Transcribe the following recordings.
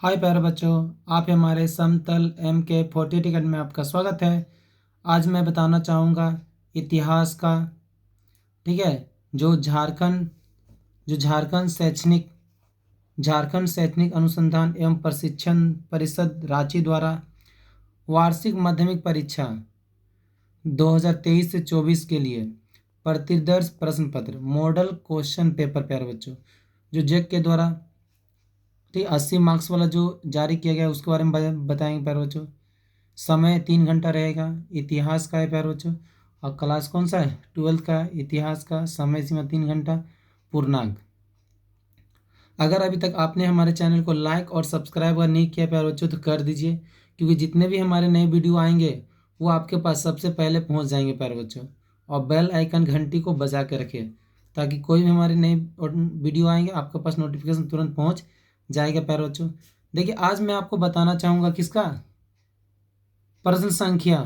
हाय प्यारे बच्चों, आप हमारे समतल MK 48 अकेडमी में आपका स्वागत है। आज मैं बताना चाहूँगा इतिहास का। ठीक है। जो झारखंड शैक्षणिक अनुसंधान एवं प्रशिक्षण परिषद रांची द्वारा वार्षिक माध्यमिक परीक्षा 2023 से 24 के लिए प्रतिदर्श प्रश्न पत्र मॉडल क्वेश्चन पेपर प्यारे बच्चों, जो जेक के द्वारा 80 मार्क्स वाला जो जारी किया गया है उसके बारे में बताएंगे प्यारे बच्चों। समय 3 घंटा रहेगा। इतिहास का है प्यारे बच्चों, और क्लास कौन सा है? 12th का। इतिहास का समय सीमा 3 घंटा पूर्णांक। अगर अभी तक आपने हमारे चैनल को लाइक और सब्सक्राइब अगर नहीं किया प्यारे बच्चों तो कर दीजिए, क्योंकि जितने भी हमारे नए वीडियो आएंगे वो आपके पास सबसे पहले पहुंच जाएंगे प्यारे बच्चों। और बेल आइकन घंटी को बजा के रखिए, ताकि कोई भी हमारे नए वीडियो आएंगे आपके पास नोटिफिकेशन तुरंत पहुँच जाएगा प्यारे बच्चों। देखिए, आज मैं आपको बताना चाहूँगा किसका? प्रश्न संख्या।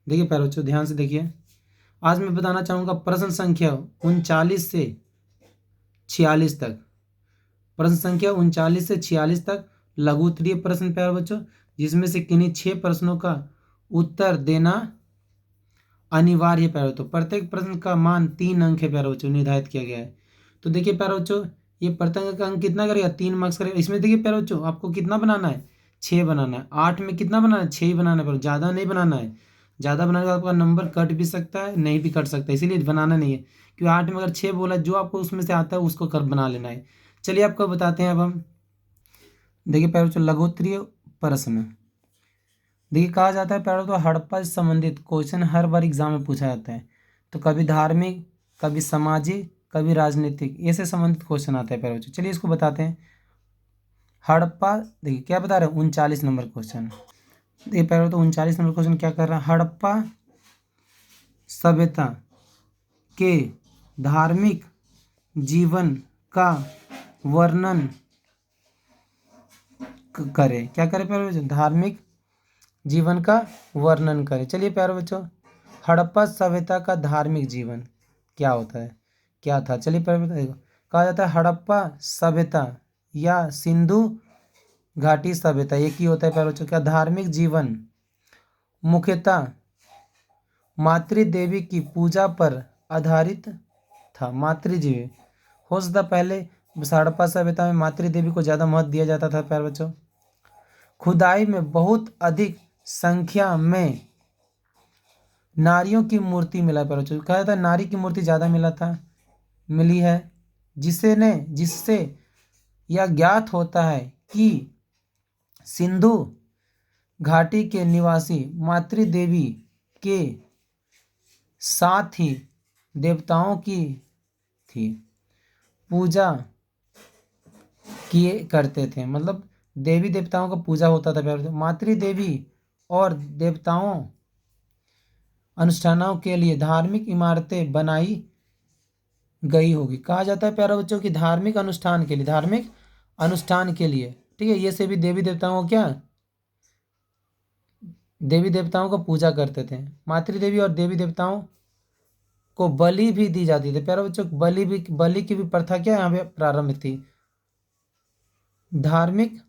देखिए प्यारे बच्चों, ध्यान से देखिए। आज मैं बताना चाहूँगा प्रश्न संख्या 39 से 46 तक। प्रश्न संख्या 39 से 46 तक लघु उत्तरीय प्रश्न प्यारे बच्चों, जिसमें से किन्हीं 6 प्रश्नों का उत्तर देना अनिवार्य है प्यारे बच्चों। प्रत्येक प्रश्न का मान 3 अंक है प्यारे बच्चों, निर्धारित किया गया है। तो देखिए प्यारे बच्चों, ये प्रत्येक का अंक कितना करेगा? 3 मार्क्स करेगा। इसमें देखिए प्यारे बच्चों, आपको कितना बनाना है? 6 बनाना है। 8 में कितना बनाना है? 6 ही बनाना है, ज़्यादा नहीं बनाना है। ज़्यादा बनाने का आपका नंबर कट भी सकता है, नहीं भी कट सकता है, इसीलिए बनाना नहीं है। क्योंकि 8 में अगर 6 बोला, जो आपको उसमें से आता है उसको कर बना लेना है। चलिए आपको बताते हैं अब हम। देखिए प्यारे बच्चों, लघुत्तरीय प्रश्न। देखिए, कहा जाता है प्यारे, तो हड़प्पा से संबंधित क्वेश्चन हर बार एग्जाम में पूछा जाता है। तो कभी धार्मिक, कभी सामाजिक, कभी राजनीतिक, ऐसे संबंधित क्वेश्चन आता है प्यारे बच्चों। चलिए इसको बताते हैं। हड़प्पा, देखिए क्या बता रहे हैं? 39 नंबर क्वेश्चन। देखिए प्यारे, तो 39 नंबर क्वेश्चन क्या कर रहा है? हड़प्पा सभ्यता के धार्मिक जीवन का वर्णन करे। क्या करे प्यारे बच्चों? धार्मिक जीवन का वर्णन करें। चलिए प्यारे बच्चों, हड़प्पा सभ्यता का धार्मिक जीवन क्या होता है, क्या था? चलिए प्यारे बच्चों, देखो कहा जाता है हड़प्पा सभ्यता या सिंधु घाटी सभ्यता एक ही होता है प्यारे बच्चों। क्या धार्मिक जीवन मुख्यतः मातृदेवी की पूजा पर आधारित था। मातृदेवी हो सकता, पहले हड़प्पा सभ्यता में मातृदेवी को ज़्यादा महत्व दिया जाता था प्यारे बच्चों। खुदाई में बहुत अधिक संख्या में नारियों की मूर्ति मिला प्यारे बच्चों। कहा जाता है नारी की मूर्ति ज़्यादा मिली है, जिससे यह ज्ञात होता है कि सिंधु घाटी के निवासी मातृदेवी के साथ ही देवताओं की थी पूजा किए करते थे। मतलब देवी देवताओं का पूजा होता था प्यारे बच्चों। मातृदेवी और देवताओं अनुष्ठानों के लिए धार्मिक इमारतें बनाई गई होगी। कहा जाता है प्यारे बच्चों की धार्मिक अनुष्ठान के लिए, ठीक है, ये से भी देवी देवताओं को क्या, देवी देवताओं को पूजा करते थे। मातृदेवी और देवी देवताओं को बलि भी दी जाती थी प्यारे बच्चों। बलि की भी प्रथा क्या यहाँ पे प्रारंभ थी। धार्मिक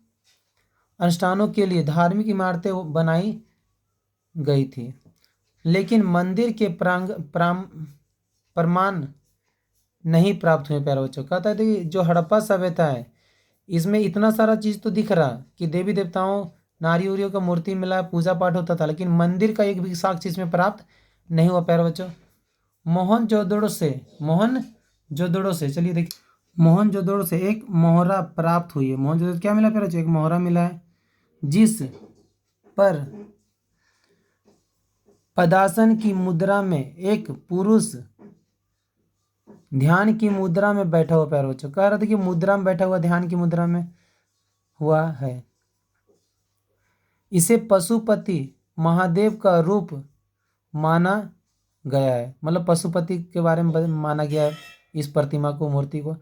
अनुष्ठानों के लिए धार्मिक इमारतें बनाई गई थी, लेकिन मंदिर के प्रमाण नहीं प्राप्त हुए प्यारे बच्चों। कहता है कि जो हड़प्पा सभ्यता है इसमें इतना सारा चीज़ तो दिख रहा कि देवी देवताओं नारी उरियों का मूर्ति मिला, पूजा पाठ होता था, लेकिन मंदिर का एक भी साक्ष्य इसमें प्राप्त नहीं हुआ प्यारे बच्चों। मोहनजोदड़ो से चलिए देखिए, मोहनजोदड़ो से एक मोहरा प्राप्त हुई है। मोहनजोदड़ो क्या मिला प्यारे बच्चों? एक मोहरा मिला है, जिस पर पद्मासन की मुद्रा में एक पुरुष ध्यान की मुद्रा में बैठा हुआ प्यारे बच्चों। कह रहा था कि मुद्रा में बैठा हुआ, ध्यान की मुद्रा में हुआ है। इसे पशुपति महादेव का रूप माना गया है। मतलब पशुपति के बारे में माना गया है इस प्रतिमा को, मूर्ति को।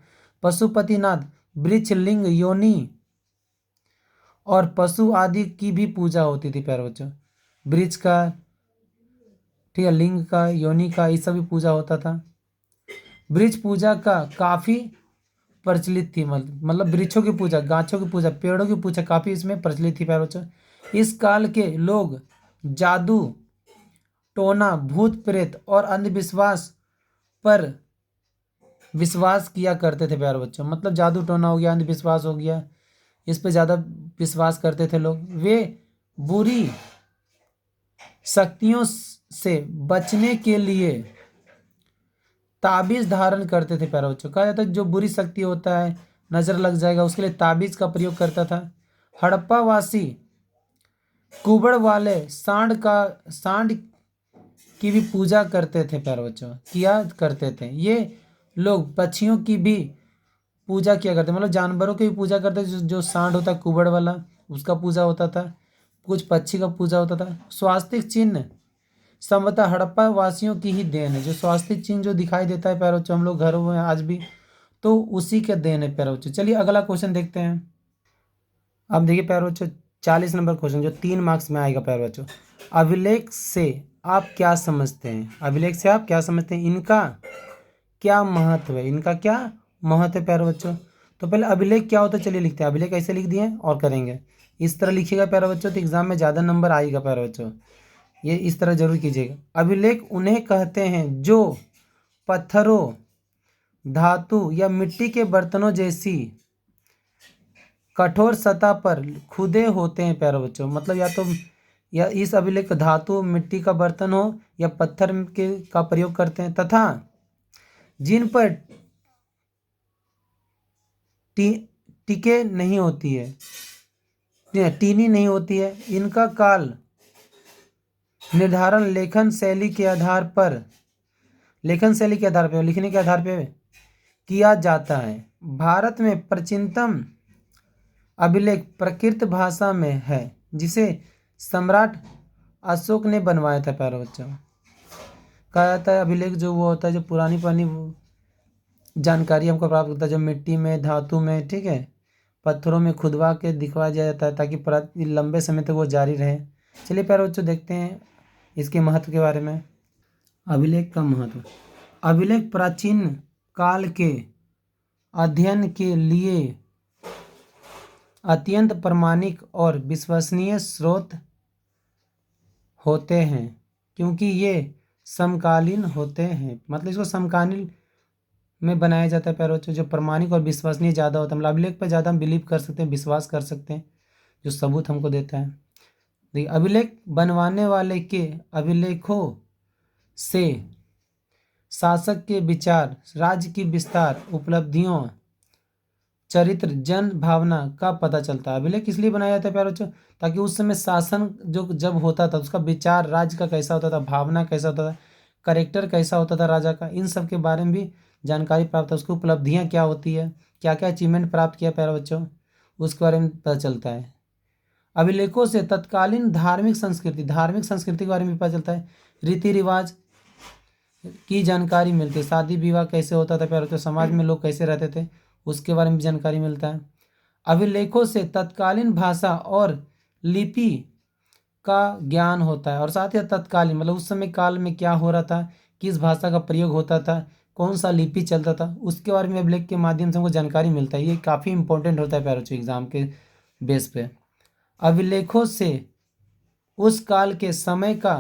पशुपतिनाथ वृक्ष, लिंग, योनि और पशु आदि की भी पूजा होती थी प्यारे बच्चों। वृक्ष का, ठीक है, लिंग का, योनि का, इस सब भी पूजा होता था। वृक्ष पूजा का काफी प्रचलित थी। मतलब वृक्षों की पूजा, गाछों की पूजा, पेड़ों की पूजा काफ़ी इसमें प्रचलित थी प्यारे बच्चों। इस काल के लोग जादू टोना भूत प्रेत और अंधविश्वास पर विश्वास किया करते थे प्यारे बच्चों। मतलब जादू टोना हो गया, अंधविश्वास हो गया, इस पे ज़्यादा विश्वास करते थे लोग। वे बुरी शक्तियों से बचने के लिए ताबीज धारण करते थे प्यारे बच्चों। कहा जाता है जो बुरी शक्ति होता है, नजर लग जाएगा, उसके लिए ताबीज का प्रयोग करता था। हड़प्पा वासी कुबड़ वाले सांड की भी पूजा करते थे प्यारे बच्चों, किया करते थे। ये लोग पक्षियों की भी पूजा किया करते, मतलब जानवरों की भी पूजा करते थे। जो सांड होता है कुबड़ वाला, उसका पूजा होता था। कुछ पक्षी का पूजा होता था। स्वास्तिक चिन्ह संभवतः हड़प्पा वासियों की ही देन है। जो स्वास्तिक चिन्ह जो दिखाई देता है प्यारे बच्चों हम लोग घरों में आज भी, तो उसी के देन है प्यारे बच्चों। चलिए अगला क्वेश्चन देखते हैं। अब देखिए प्यारे बच्चों 40 नंबर क्वेश्चन जो 3 मार्क्स में आएगा प्यारे बच्चों। अभिलेख से आप क्या समझते हैं? अभिलेख से आप क्या समझते हैं? इनका क्या महत्व है? इनका क्या महत्व है प्यारे बच्चों? तो पहले अभिलेख क्या होता है चलिए लिखते हैं। अभिलेख ऐसे लिख दिए और करेंगे। इस तरह लिखिएगा प्यारे बच्चों तो एग्जाम में ज़्यादा नंबर आएगा प्यारे बच्चों। ये इस तरह जरूर कीजिएगा। अभिलेख उन्हें कहते हैं जो पत्थरों, धातु या मिट्टी के बर्तनों जैसी कठोर सतह पर खुदे होते हैं प्यारे बच्चों। मतलब या इस अभिलेख धातु मिट्टी का बर्तन हो या पत्थर के का प्रयोग करते हैं, तथा जिन पर टिके नहीं होती है, टीनी नहीं होती है। इनका काल निर्धारण लेखन शैली के आधार पर लिखने के आधार पर किया जाता है। भारत में प्राचीनतम अभिलेख प्राकृत भाषा में है, जिसे सम्राट अशोक ने बनवाया था प्यारे बच्चों। कहा जाता है अभिलेख जो वो होता है जो पुरानी जानकारी हमको प्राप्त होता है, जो मिट्टी में, धातु में, ठीक है, पत्थरों में खुदवा के दिखवाया जाता है ताकि लंबे समय तक वो जारी रहे। चलिए प्यारे बच्चों देखते हैं इसके महत्व के बारे में। अभिलेख का महत्व। अभिलेख प्राचीन काल के अध्ययन के लिए अत्यंत प्रामाणिक और विश्वसनीय स्रोत होते हैं, क्योंकि ये समकालीन होते हैं। मतलब इसको समकालीन में बनाया जाता है प्यारे बच्चों। जो प्रामाणिक और विश्वसनीय ज़्यादा होता है, मतलब अभिलेख पर ज़्यादा हम बिलीव कर सकते हैं, विश्वास कर सकते हैं, जो सबूत हमको देता है। देखिए अभिलेख बनवाने वाले के अभिलेखों से शासक के विचार, राज्य की विस्तार, उपलब्धियों, चरित्र, जन भावना का पता चलता है। अभिलेख इसलिए बनाया जाता है प्यारे बच्चों ताकि उस समय शासन जो जब होता था उसका विचार राज्य का कैसा होता था, भावना कैसा होता था, करेक्टर कैसा होता था राजा का, इन सब के बारे में भी जानकारी प्राप्त है। उसकी उपलब्धियाँ क्या होती है, क्या क्या अचीवमेंट प्राप्त किया प्यारे बच्चों, उसके बारे में पता चलता है। अभिलेखों से तत्कालीन धार्मिक संस्कृति के बारे में पता चलता है। रीति रिवाज की जानकारी मिलती है। शादी विवाह कैसे होता था प्यारे बच्चों, समाज में लोग कैसे रहते थे, उसके बारे में भी जानकारी मिलता है। अभिलेखों से तत्कालीन भाषा और लिपि का ज्ञान होता है, और साथ ही तत्कालीन मतलब उस समय काल में क्या हो रहा था, किस भाषा का प्रयोग होता था, कौन सा लिपि चलता था, उसके बारे में अभिलेख के माध्यम से हमको जानकारी मिलता है। ये काफ़ी इंपॉर्टेंट होता है प्यारे बच्चों एग्जाम के बेस पे। अभिलेखों से उस काल के समय का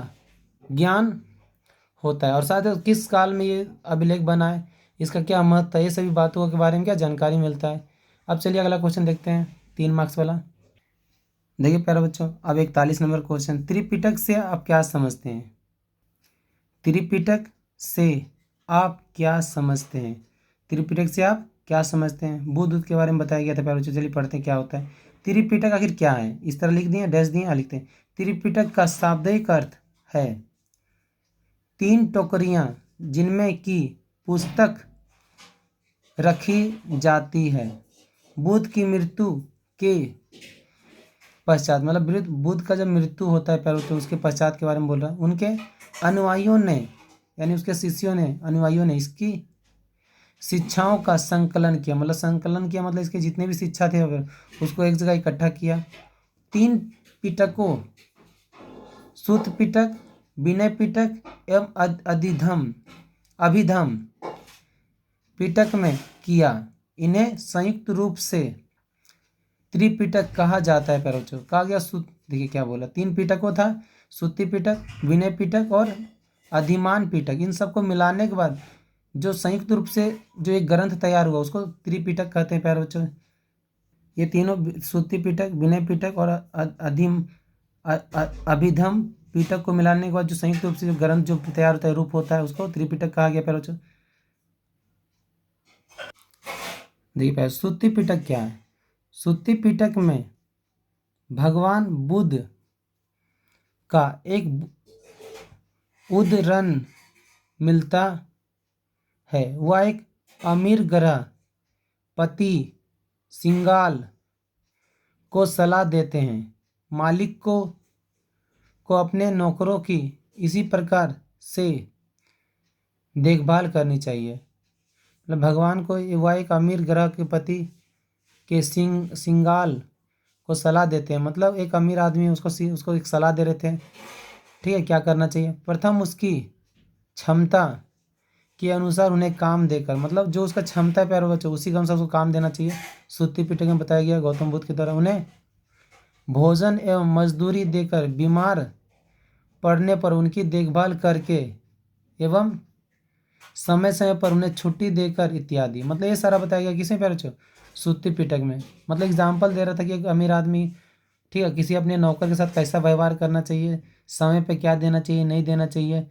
ज्ञान होता है, और साथ ही किस काल में ये अभिलेख बना है, इसका क्या महत्व है, ये सभी बातों के बारे में क्या जानकारी मिलता है। अब चलिए अगला क्वेश्चन देखते हैं 3 मार्क्स वाला। देखिए प्यारे बच्चों अब 41 नंबर क्वेश्चन। त्रिपिटक से आप क्या समझते हैं? त्रिपिटक से आप क्या समझते हैं? त्रिपिटक से आप क्या समझते हैं? बुद्ध के बारे में बताया गया था प्यारे बच्चों। चलिए पढ़ते हैं क्या होता है। त्रिपिटक आखिर क्या है? इस तरह लिख दिए, डैश दिए, लिखते हैं। त्रिपिटक का शाब्दिक अर्थ है 3 टोकरियाँ जिनमें की पुस्तक रखी जाती है। बुद्ध की मृत्यु के पश्चात, मतलब बुद्ध का जब मृत्यु होता है प्यारे, तो उसके पश्चात के बारे में बोल रहा है। उनके अनुयायियों ने यानी उसके शिष्यों ने, अनुयायियों ने इसकी शिक्षाओं का संकलन किया। मतलब इसके जितने भी शिक्षा थे उसको एक जगह इकट्ठा किया। 3 पिटकों सूत पिटक, विनय पिटक एवं अभिधम पिटक में किया। इन्हें संयुक्त रूप से त्रिपिटक कहा जाता है। प्यारे बच्चों कहा गया देखिए क्या बोला, 3 पिटकों था, श्रुति पिटक, विनय पिटक और अधिमान पिटक। इन सबको मिलाने के बाद जो संयुक्त रूप से जो एक ग्रंथ तैयार हुआ उसको त्रिपिटक कहते हैं। प्यारे बच्चों ये तीनों श्रुति पिटक, विनय पिटक और अभिधम पिटक को मिलाने के बाद जो संयुक्त रूप से जो ग्रंथ जो तैयार होता है, रूप होता है, उसको त्रिपिटक कहा गया। प्यारे बच्चों देखिए श्रुति पिटक क्या है। श्रुति पिटक में भगवान बुद्ध का एक उद्धरण मिलता है। वह एक अमीर ग्रह पति सिंगाल को सलाह देते हैं, मालिक को अपने नौकरों की इसी प्रकार से देखभाल करनी चाहिए। मतलब भगवान को वह एक अमीर ग्रह के पति के सिंगाल को सलाह देते हैं, मतलब एक अमीर आदमी उसको एक सलाह दे रहे थे, ठीक है, क्या करना चाहिए। प्रथम उसकी क्षमता के अनुसार उन्हें काम देकर, मतलब जो उसका क्षमता है प्यारे बच्चों उसी के अनुसार उसको काम देना चाहिए। श्रुति पिटक में बताया गया गौतम बुद्ध के द्वारा उन्हें भोजन एवं मजदूरी देकर, बीमार पड़ने पर उनकी देखभाल करके एवं समय समय पर उन्हें छुट्टी देकर इत्यादि। मतलब ये सारा बताया गया किसमें प्यारे बच्चों, श्रुति पिटक में। मतलब एग्जाम्पल दे रहा था कि एक अमीर आदमी, ठीक है, किसी अपने नौकर के साथ कैसा व्यवहार करना चाहिए, समय पे क्या देना चाहिए नहीं देना चाहिए,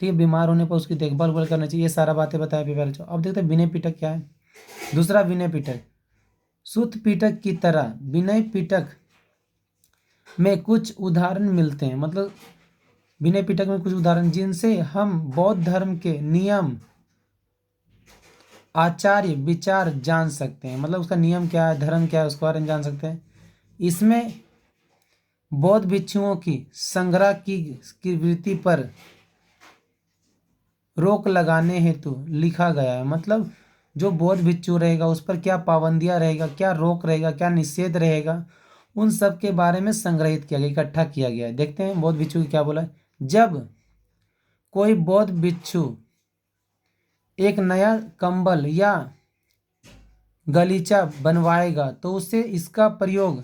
ठीक है, बीमार होने पर उसकी देखभाल करना चाहिए, ये सारा बातें बताया प्यारे बच्चों। अब देखते हैं विनय पिटक क्या है। दूसरा विनय पिटक, श्रुत पिटक की तरह विनय पिटक में कुछ उदाहरण मिलते हैं। मतलब विनय पिटक में कुछ उदाहरण जिनसे हम बौद्ध धर्म के नियम आचार्य विचार जान सकते हैं। मतलब उसका नियम क्या है, धर्म क्या है, उसके बारे में जान सकते हैं। इसमें बौद्ध भिक्षुओं की संग्रह की वृत्ति पर रोक लगाने हेतु लिखा गया है। मतलब जो बौद्ध भिक्षु रहेगा उस पर क्या पाबंदियां रहेगा, क्या रोक रहेगा, क्या निषेध रहेगा, उन सब के बारे में संग्रहित किया गया, इकट्ठा किया गया है। देखते हैं बौद्ध भिक्षु की क्या बोला है। जब कोई बौद्ध भिक्षु एक नया कंबल या गलीचा बनवाएगा तो उसे इसका प्रयोग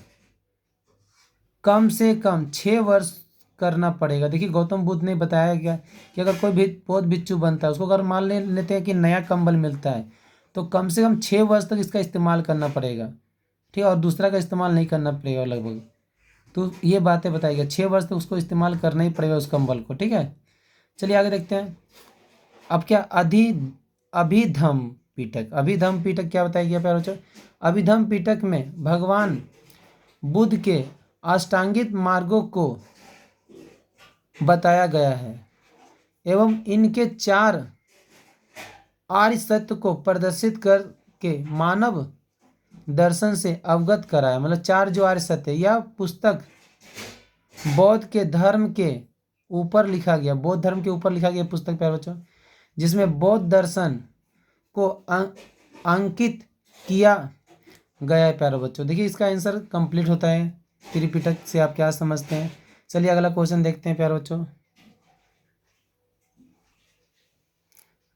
कम से कम 6 वर्ष करना पड़ेगा। देखिए गौतम बुद्ध ने बताया गया कि अगर कोई भी बौद्ध भिक्षु बनता है, उसको अगर मान लेते हैं कि नया कंबल मिलता है तो कम से कम 6 वर्ष तक इसका इस्तेमाल करना पड़ेगा, ठीक है, और दूसरा का इस्तेमाल नहीं करना पड़ेगा लगभग। तो ये बातें बताई गई, 6 वर्ष तक उसको इस्तेमाल करना ही पड़ेगा उस कंबल को, ठीक है। चलिए आगे देखते हैं। अब क्या अभिधम पिटक, अभिधम पिटक क्या बताया गया प्यारे बच्चों। अभिधम पिटक में भगवान बुद्ध के अष्टांगिक मार्गों को बताया गया है एवं इनके 4 आर्य सत्य को प्रदर्शित करके मानव दर्शन से अवगत कराया। मतलब 4 जो आर्य सत्य, यह पुस्तक बौद्ध के धर्म के ऊपर लिखा गया, बौद्ध धर्म के ऊपर लिखा गया पुस्तक प्यारे बच्चों, जिसमें बौद्ध दर्शन को अंकित किया गया है प्यारे बच्चों। देखिए इसका आंसर कंप्लीट होता है त्रिपिटक से, आप क्या समझते हैं। चलिए अगला क्वेश्चन देखते हैं प्यारे बच्चों।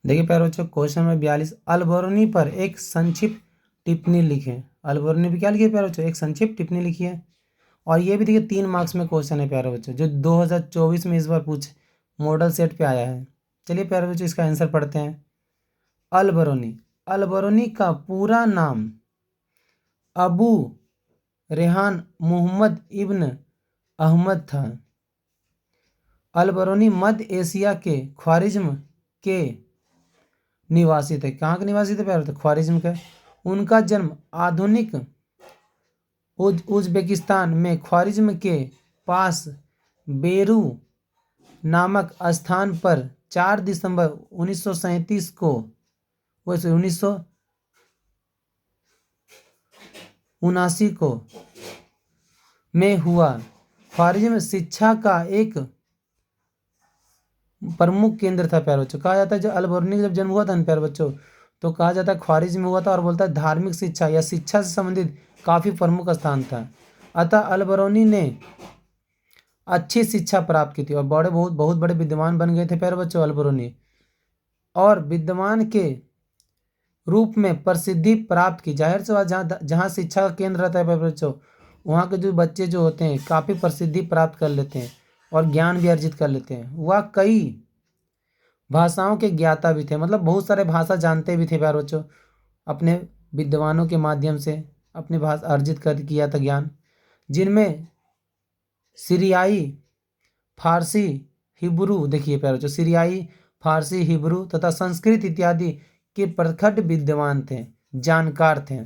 देखिए प्यारे बच्चों क्वेश्चन नंबर 42, अलबरूनी पर एक संक्षिप्त टिप्पणी लिखें। अलबरूनी पर क्या लिखी है प्यारे बच्चों, एक संक्षिप्त टिप्पणी लिखी है। और ये भी देखिए 3 मार्क्स में क्वेश्चन है प्यारे बच्चों, जो 2024 में इस बार मॉडल सेट पे आया है। चलिए प्यारे बच्चों इसका आंसर पढ़ते हैं। अलबरूनी, अलबरूनी का पूरा नाम अबू रेहान मोहम्मद इब्न अहमद था। अलबरूनी मध्य एशिया के ख्वारिज्म के निवासी थे। कहाँ के निवासी थे प्यारे बच्चों, ख्वारिज्म के। उनका जन्म आधुनिक उज्बेकिस्तान में ख्वारिज्म के पास बेरू नामक स्थान पर 4 दिसंबर 1937 को, वैसे 1979 को में हुआ। ख्वारिज्म शिक्षा का एक प्रमुख केंद्र था प्यारे बच्चों। कहा जाता है जब अलबरूनी जब जन्म हुआ था ना प्यारे बच्चों, तो कहा जाता है ख्वारिज्म में हुआ था, और बोलता है धार्मिक शिक्षा या शिक्षा से संबंधित काफ़ी प्रमुख स्थान था। अतः अलबरूनी ने अच्छी शिक्षा प्राप्त की थी और बहुत बड़े विद्वान बन गए थे प्यारे बच्चों अलबरूनी। और विद्वान के रूप में प्रसिद्धि प्राप्त की। जाहिर सी बात, जहाँ जहाँ शिक्षा का केंद्र रहता है बच्चों, वहाँ के जो बच्चे जो होते हैं काफ़ी प्रसिद्धि प्राप्त कर लेते हैं और ज्ञान भी अर्जित कर लेते हैं। वह कई भाषाओं के ज्ञाता भी थे, मतलब बहुत सारे भाषा जानते भी थे प्यारे बच्चों। अपने विद्वानों के माध्यम से अपनी भाषा अर्जित कर किया था ज्ञान, जिनमें सीरियाई, फारसी, हिब्रू, देखिए प्यारे बच्चों, सीरियाई, फारसी, हिब्रू तथा संस्कृत इत्यादि के प्रखर विद्वान थे, जानकार थे।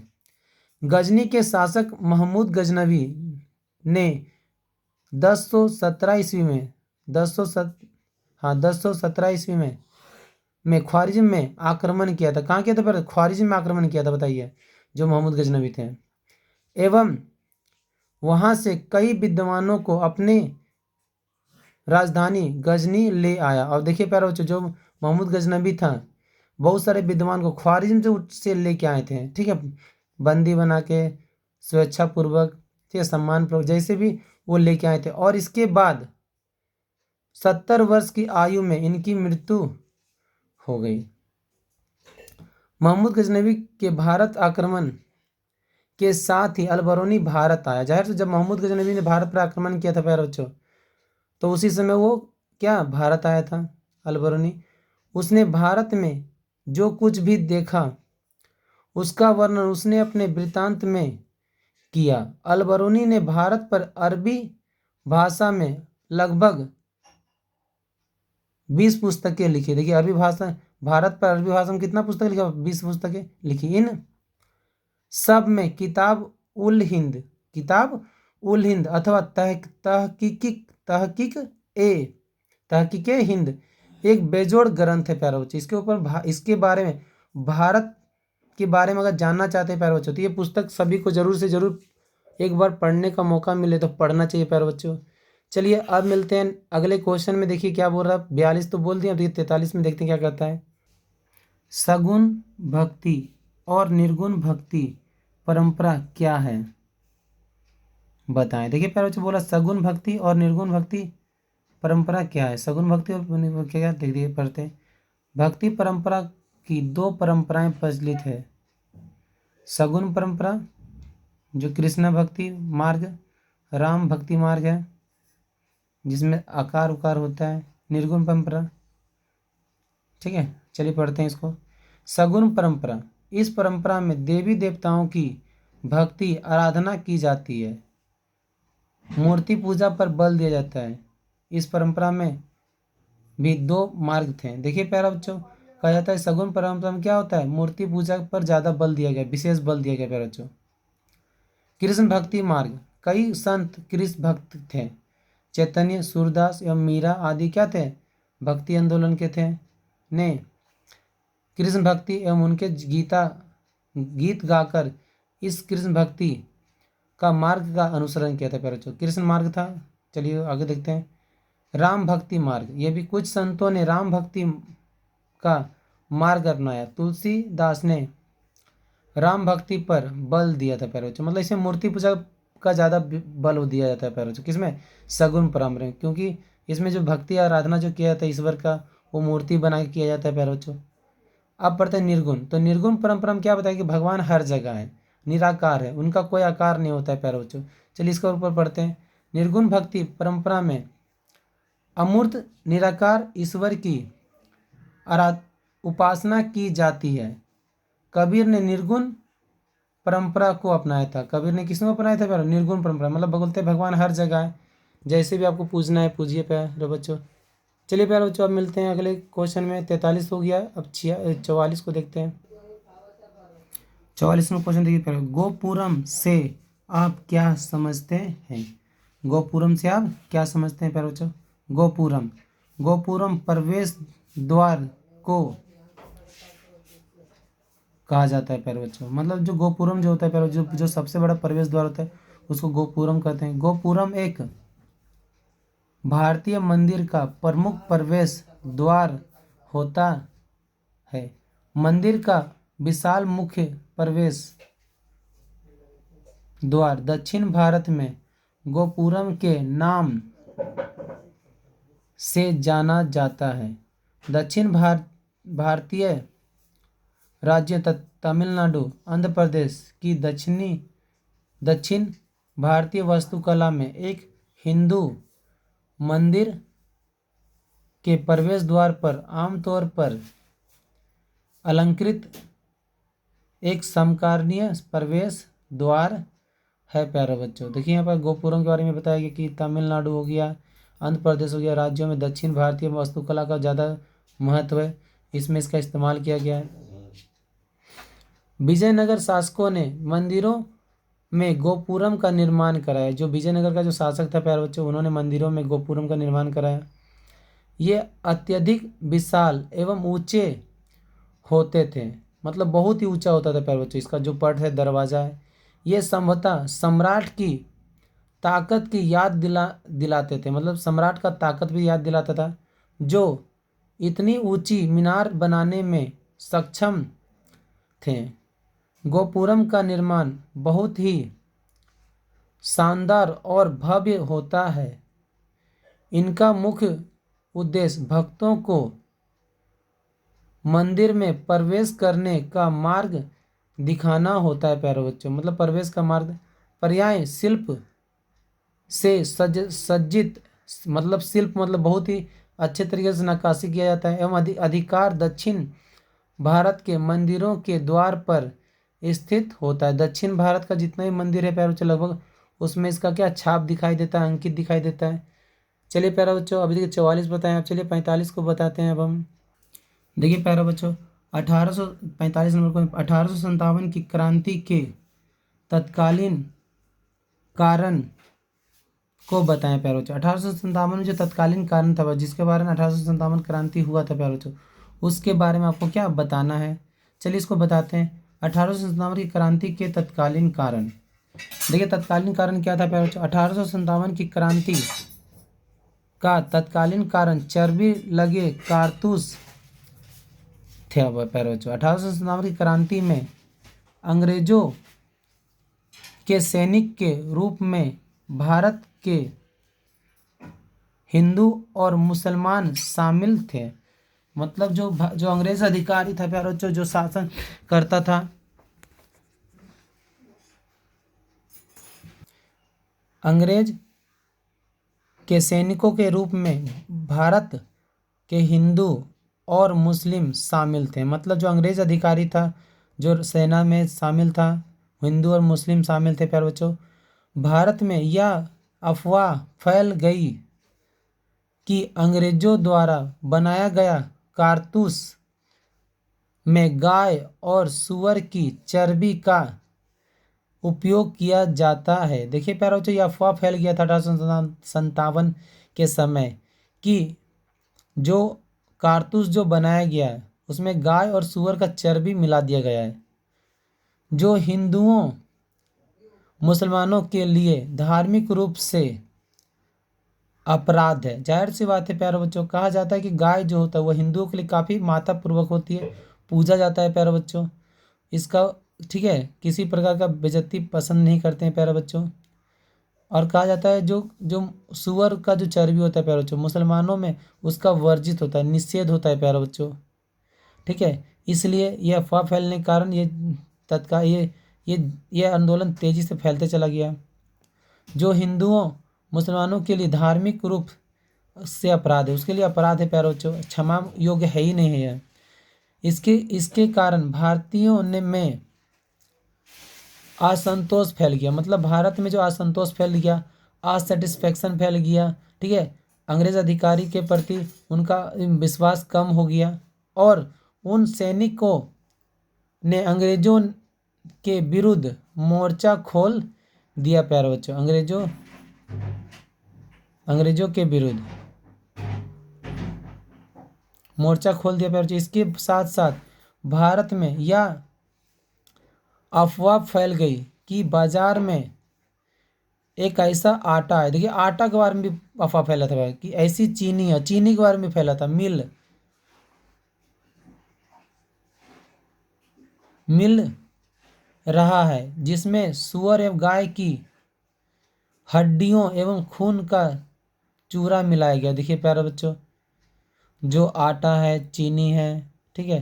गजनी के शासक महमूद गजनवी ने 1017 ईस्वी में 1017 ईस्वी में ख्वारिज्म में आक्रमण किया था। कहाँ किया था? पर ख्वारिज्म में आक्रमण किया था, बताइए, जो महमूद गजनवी थे। एवं वहाँ से कई विद्वानों को अपने राजधानी गजनी ले आया। और देखिए प्यारे बच्चों, जो महमूद गजनवी था, बहुत सारे विद्वान को ख्वारिज्म से लेके आए थे, ठीक है, बंदी बना के, स्वेच्छापूर्वक, ठीक है, सम्मानपूर्वक, जैसे भी वो लेके आए थे। और इसके बाद 70 वर्ष की आयु में इनकी मृत्यु हो गई। महमूद गजनवी के भारत आक्रमण के साथ ही अलबरूनी भारत आया। जाहिर से जब महमूद गजनवी ने भारत पर आक्रमण किया था प्यारे बच्चों, तो उसी समय वो क्या भारत आया था, अलबरूनी। उसने भारत में जो कुछ भी देखा उसका वर्णन उसने अपने वृत्तांत में किया। अलबरूनी ने भारत पर अरबी भाषा में लगभग 20 पुस्तकें लिखी। देखिए, अरबी भाषा, भारत पर अरबी भाषा में कितना पुस्तक लिखा? 20 पुस्तकें लिखी। इन सब में किताब उल हिंद अथवा तहकीक हिंद एक बेजोड़ ग्रंथ है प्यारे बच्चों। इसके ऊपर इसके बारे में, भारत के बारे में अगर जानना चाहते हैं प्यारे बच्चों, तो ये पुस्तक सभी को जरूर से जरूर एक बार पढ़ने का मौका मिले तो पढ़ना चाहिए प्यारे बच्चों। चलिए अब मिलते हैं अगले क्वेश्चन में। देखिए क्या बोल रहा है, 42 तो बोल दिया, अब 43 में देखते हैं क्या कहता है। सगुण भक्ति और निर्गुण भक्ति परंपरा क्या है, बताएं। देखिए प्यारे बच्चों, बोला सगुण भक्ति और निर्गुण भक्ति परंपरा क्या है। सगुण भक्ति और निर्गुण क्या, देखिए पढ़ते हैं। भक्ति परंपरा की दो परंपराएं प्रचलित है। सगुण परंपरा जो कृष्ण भक्ति मार्ग, राम भक्ति मार्ग है, जिसमें आकार उकार होता है। निर्गुण परंपरा, ठीक है, चलिए पढ़ते हैं इसको। सगुण परंपरा, इस परंपरा में देवी देवताओं की भक्ति आराधना की जाती है, मूर्ति पूजा पर बल दिया जाता है। इस परंपरा में भी दो मार्ग थे। देखिए प्यारा बच्चों, कहा जाता है सगुण परंपरा में क्या होता है, मूर्ति पूजा पर ज़्यादा बल दिया गया, विशेष बल दिया गया प्यारे बच्चों। कृष्ण भक्ति मार्ग, कई संत कृष्ण भक्त थे। चैतन्य, सूरदास एवं मीरा आदि क्या थे, भक्ति आंदोलन के थे। ने कृष्ण भक्ति एवं उनके गीत गाकर इस कृष्ण भक्ति का मार्ग का अनुसरण किया था प्यारे बच्चों। कृष्ण मार्ग था। चलिए आगे देखते हैं। राम भक्ति मार्ग, ये भी कुछ संतों ने राम भक्ति का मार्ग अपनाया। तुलसीदास ने राम भक्ति पर बल दिया था प्यारे बच्चों, मतलब इसमें मूर्ति पूजा का ज़्यादा बल दिया जाता है प्यारे बच्चों। किसमें, सगुण परंपरा में, क्योंकि इसमें जो भक्ति आराधना जो किया जाता है ईश्वर का, वो मूर्ति बना के किया जाता है प्यारे बच्चों। अब पढ़ते हैं निर्गुण। तो निर्गुण परंपरा में क्या बताया कि भगवान हर जगह है, निराकार है, उनका कोई आकार नहीं होता है प्यारे बच्चों। चलिए इसके ऊपर पढ़ते हैं। निर्गुण भक्ति परंपरा में अमूर्त निराकार ईश्वर की उपासना की जाती है। कबीर ने निर्गुण परंपरा को अपनाया था। कबीर ने किसको अपनाया था प्यारे, निर्गुण परंपरा, मतलब बोलते भगवान हर जगह है, जैसे भी आपको पूजना है पूजिए प्यारे बच्चों। चलिए प्यारे बच्चों, अब मिलते हैं अगले क्वेश्चन में। 43 हो गया, अब 44 को देखते हैं। 44 में क्वेश्चन देखिए प्यारे, गोपुरम से आप क्या समझते हैं। गोपुरम से आप क्या समझते हैं प्यारे बच्चों। गोपुरम प्रवेश द्वार को कहा जाता है प्यारे बच्चों। मतलब जो गोपुरम जो होता है प्यारे, जो सबसे बड़ा प्रवेश द्वार होता है उसको गोपुरम कहते हैं। गोपुरम एक भारतीय मंदिर का प्रमुख प्रवेश द्वार होता है। मंदिर का विशाल मुख्य प्रवेश द्वार दक्षिण भारत में गोपुरम के नाम से जाना जाता है। दक्षिण भारतीय राज्यों तमिलनाडु, आंध्र प्रदेश की दक्षिण भारतीय वास्तुकला में एक हिंदू मंदिर के प्रवेश द्वार पर आमतौर पर अलंकृत एक समकालीन प्रवेश द्वार है। प्यारे बच्चों, देखिए यहाँ पर गोपुरम के बारे में बताया गया कि तमिलनाडु हो गया, आंध्र प्रदेश हो गया, राज्यों में दक्षिण भारतीय वास्तुकला का ज़्यादा महत्व है, इसमें इसका इस्तेमाल किया गया है। विजयनगर शासकों ने मंदिरों में गोपुरम का निर्माण कराया। जो विजयनगर का जो शासक था प्यारे बच्चों, उन्होंने मंदिरों में गोपुरम का निर्माण कराया। ये अत्यधिक विशाल एवं ऊंचे होते थे, मतलब बहुत ही ऊंचा होता था प्यारे बच्चों। इसका जो पट है, दरवाज़ा है, ये संभवतः सम्राट की ताकत की याद दिलाते थे, मतलब सम्राट का ताकत भी याद दिलाता था, जो इतनी ऊंची मीनार बनाने में सक्षम थे। गोपुरम का निर्माण बहुत ही शानदार और भव्य होता है। इनका मुख्य उद्देश्य भक्तों को मंदिर में प्रवेश करने का मार्ग दिखाना होता है प्यारे बच्चों, मतलब प्रवेश का मार्ग। पर्याय शिल्प से सज्जित, मतलब शिल्प मतलब बहुत ही अच्छे तरीके से नक्काशी किया जाता है। एवं अधिकार दक्षिण भारत के मंदिरों के द्वार पर स्थित होता है। दक्षिण भारत का जितना भी मंदिर है प्यारे बच्चों, लगभग उसमें इसका क्या छाप दिखाई देता है, अंकित दिखाई देता है। चलिए प्यारे बच्चों, अभी देखिए 44 बताएं, अब चलिए 45 को बताते हैं। अब हम देखिए प्यारे बच्चों, 1845 नंबर को 1857 की क्रांति के तत्कालीन कारण को बताएं प्यारे बच्चों। 1857 में जो तत्कालीन कारण था, जिसके बारे में 1857 क्रांति हुआ था प्यारे बच्चों, उसके बारे में आपको क्या बताना है। चलिए इसको बताते हैं। 1857 की क्रांति के तत्कालीन कारण, देखिए तत्कालीन कारण क्या था प्यारे बच्चों। 1857 की क्रांति का तत्कालीन कारण चर्बी लगे कारतूस थे। अब प्यारे बच्चों, 1857 की क्रांति में अंग्रेजों के सैनिक के रूप में भारत के हिंदू और मुसलमान शामिल थे। मतलब जो अंग्रेज अधिकारी था प्यारे बच्चों, जो शासन करता था, अंग्रेज के सैनिकों के रूप में भारत के हिंदू और मुस्लिम शामिल थे। मतलब जो अंग्रेज अधिकारी था, जो सेना में शामिल था, हिंदू और मुस्लिम शामिल थे प्यारे बच्चों। भारत में यह अफवाह फैल गई कि अंग्रेजों द्वारा बनाया गया कारतूस में गाय और सूअर की चर्बी का उपयोग किया जाता है। देखिए प्यारे बच्चों, यह अफवाह फैल गया था 1857 के समय कि जो कारतूस जो बनाया गया है उसमें गाय और सूअर का चर्बी मिला दिया गया है, जो हिंदुओं मुसलमानों के लिए धार्मिक रूप से अपराध है। जाहिर सी बात है प्यारे बच्चों, कहा जाता है कि गाय जो होता है वो हिंदुओं के लिए काफ़ी मातापूर्वक होती है, पूजा जाता है प्यारे बच्चों। इसका ठीक है, किसी प्रकार का बेइज्जती पसंद नहीं करते हैं प्यारे बच्चों। और कहा जाता है जो जो सूअर का जो चर्बी होता है प्यारे बच्चों, मुसलमानों में उसका वर्जित होता है, निषेध होता है प्यारे बच्चों। ठीक है, इसलिए यह अफवाह फैलने के कारण तत्काल ये आंदोलन तेजी से फैलते चला गया। जो हिंदुओं मुसलमानों के लिए धार्मिक रूप से अपराध है, उसके लिए अपराध है प्यारे बच्चों, क्षमा योग्य है ही नहीं है। इसके कारण भारतीयों में असंतोष फैल गया। मतलब भारत में जो असंतोष फैल गया, असेटिस्फैक्शन फैल गया। ठीक है, अंग्रेज अधिकारी के प्रति उनका विश्वास कम हो गया और उन सैनिकों ने अंग्रेजों के विरुद्ध मोर्चा खोल दिया प्यारे बच्चों। अंग्रेजों के विरुद्ध मोर्चा खोल दिया प्यारे बच्चों। इसके साथ साथ भारत में यह अफवाह फैल गई कि बाजार में एक ऐसा आटा है, देखिए आटा के बारे में भी अफवाह फैला था कि ऐसी चीनी है, चीनी के बारे में फैला था, मिल रहा है जिसमें सुअर एवं गाय की हड्डियों एवं खून का चूरा मिलाया गया। देखिए प्यारे बच्चों, जो आटा है, चीनी है, ठीक है,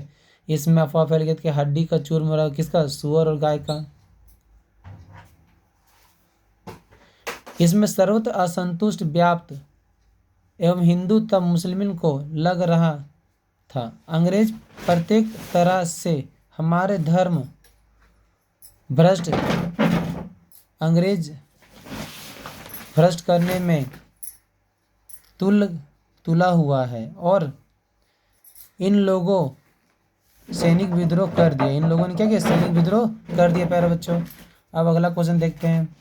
इसमें अफवाह फैल गई कि हड्डी का चूरमुरा किसका, सूअर और गाय का। इसमें सर्वत्र असंतुष्ट व्याप्त एवं हिंदू तब मुस्लिम को लग रहा था। अंग्रेज प्रत्येक तरह से हमारे धर्म भ्रष्ट अंग्रेज भ्रष्ट करने में तुला हुआ है और इन लोगों सैनिक विद्रोह कर दिया। इन लोगों ने क्या किया, सैनिक विद्रोह कर दिया प्यारे बच्चों। अब अगला क्वेश्चन देखते हैं।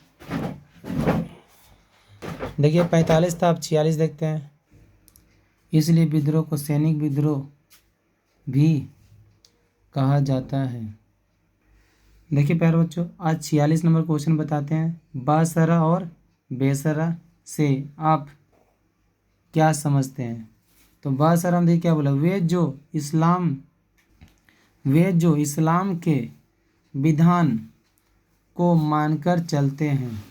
देखिए 45 था, अब 46 देखते हैं। इसलिए विद्रोह को सैनिक विद्रोह भी कहा जाता है। देखिए प्यारे बच्चों, आज 46 नंबर क्वेश्चन बताते हैं। बासरा और बेसरा से आप क्या समझते हैं। तो बासरा में देखिए क्या बोला, वे जो इस्लाम के विधान को मानकर चलते हैं।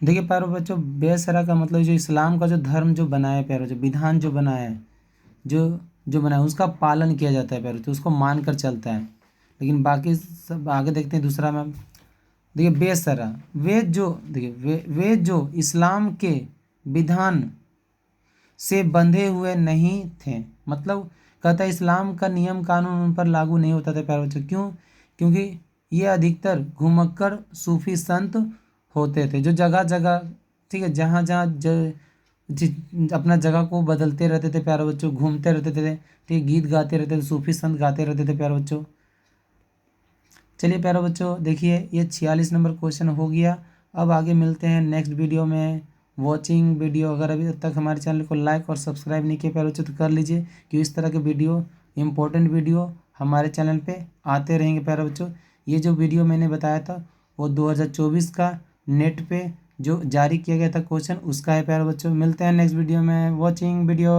देखिए प्यारे बच्चों, बेसरा का मतलब जो इस्लाम का जो धर्म जो बनाया है प्यारे बच्चों, विधान जो बनाया है, जो बनाया उसका पालन किया जाता है प्यारे बच्चों, उसको मानकर चलता है। लेकिन बाकी सब आगे देखते हैं। दूसरा में देखिए बेसरा, वे जो इस्लाम के विधान से बंधे हुए नहीं थे। मतलब कहता है इस्लाम का नियम कानून उन पर लागू नहीं होता था प्यारे बच्चों। क्यों? क्योंकि ये अधिकतर घुमक्कड़ सूफी संत होते थे, जो जगह जगह, ठीक है, जहाँ जहाँ अपना जगह को बदलते रहते थे प्यारे बच्चों, घूमते रहते थे, ठीक, गीत गाते रहते थे, सूफी संत गाते रहते थे प्यारे बच्चों। चलिए प्यारे बच्चों, देखिए ये 46 नंबर क्वेश्चन हो गया। अब आगे मिलते हैं नेक्स्ट वीडियो में। वॉचिंग वीडियो, अगर अभी तक हमारे चैनल को लाइक और सब्सक्राइब नहीं किया प्यारे बच्चों तो कर लीजिए, क्योंकि इस तरह के वीडियो, इंपॉर्टेंट वीडियो हमारे चैनल पे आते रहेंगे प्यारे बच्चों। ये जो वीडियो मैंने बताया था वो 2024 का नेट पे जो जारी किया गया था क्वेश्चन, उसका है प्यारे बच्चों। मिलते हैं नेक्स्ट वीडियो में। Watching video.